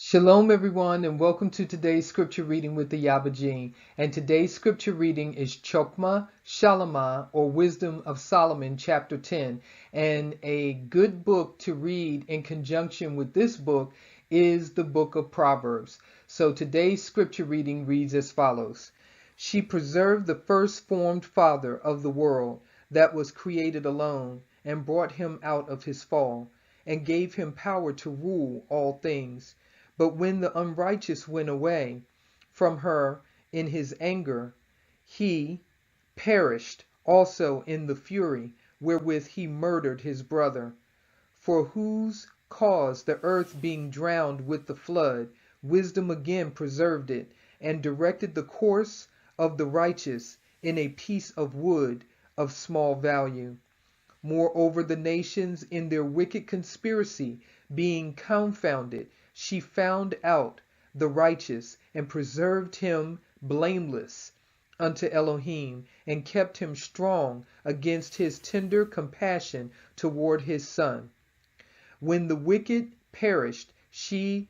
Shalom, everyone, and welcome to today's scripture reading with the Ayaba. And today's scripture reading is Chokmah Shalama, or Wisdom of Solomon, chapter 10. And a good book to read in conjunction with this book is the book of Proverbs. So today's scripture reading reads as follows. She preserved the first formed father of the world that was created alone, and brought him out of his fall, and gave him power to rule all things. But when the unrighteous went away from her in his anger, he perished also in the fury wherewith he murdered his brother. For whose cause the earth being drowned with the flood, wisdom again preserved it, and directed the course of the righteous in a piece of wood of small value. Moreover, the nations in their wicked conspiracy being confounded, she found out the righteous, and preserved him blameless unto Elohim, and kept him strong against his tender compassion toward his son. When the wicked perished, she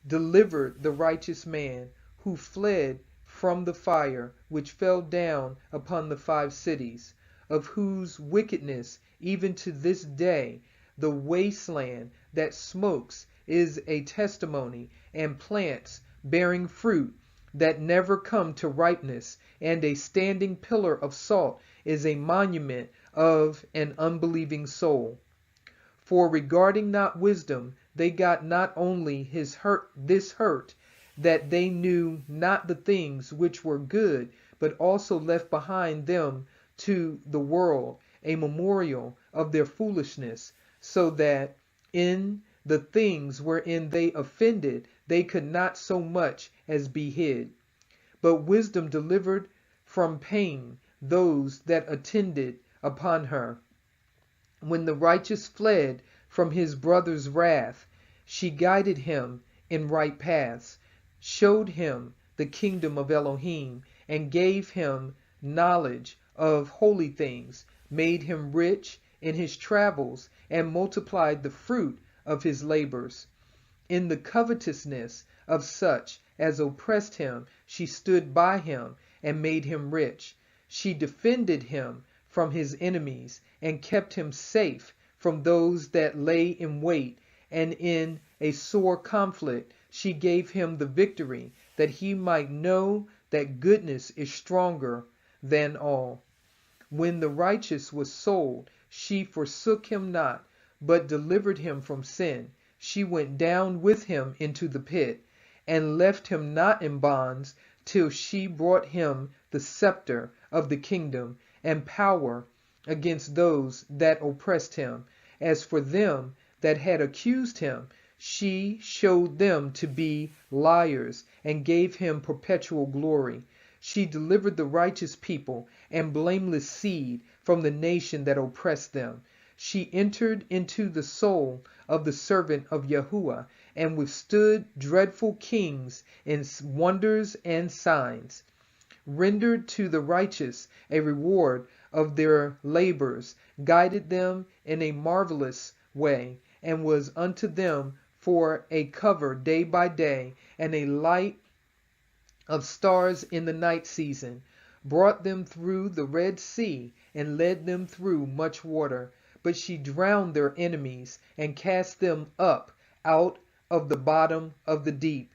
delivered the righteous man, who fled from the fire which fell down upon the 5 cities, of whose wickedness even to this day the wasteland that smokes is a testimony, and plants bearing fruit that never come to ripeness, and a standing pillar of salt is a monument of an unbelieving soul. For regarding not wisdom, they got not only this hurt, that they knew not the things which were good, but also left behind them to the world a memorial of their foolishness, so that in the things wherein they offended, they could not so much as be hid. But wisdom delivered from pain those that attended upon her. When the righteous fled from his brother's wrath, she guided him in right paths, showed him the kingdom of Elohim, and gave him knowledge of holy things, made him rich in his travels, and multiplied the fruit of his labors. In the covetousness of such as oppressed him, she stood by him and made him rich. She defended him from his enemies, and kept him safe from those that lay in wait, and in a sore conflict she gave him the victory, that he might know that goodness is stronger than all. When the righteous was sold, she forsook him not, but delivered him from sin. She went down with him into the pit, and left him not in bonds, till she brought him the scepter of the kingdom, and power against those that oppressed him. As for them that had accused him, she showed them to be liars, and gave him perpetual glory. She delivered the righteous people and blameless seed from the nation that oppressed them. She entered into the soul of the servant of Yahuwah, and withstood dreadful kings in wonders and signs. Rendered to the righteous a reward of their labors, guided them in a marvelous way, and was unto them for a cover day by day, and a light of stars in the night season. Brought them through the Red Sea, and led them through much water. But she drowned their enemies, and cast them up out of the bottom of the deep.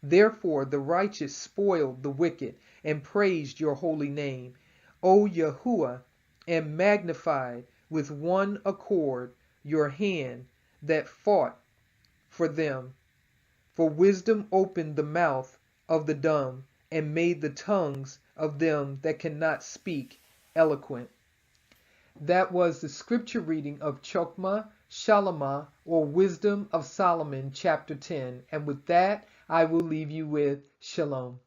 Therefore the righteous spoiled the wicked, and praised your holy name, O Yahuwah, and magnified with one accord your hand that fought for them. For wisdom opened the mouth of the dumb, and made the tongues of them that cannot speak eloquent. That was the scripture reading of Chokmah Shalama, or Wisdom of Solomon, chapter 10. And with that, I will leave you with Shalom.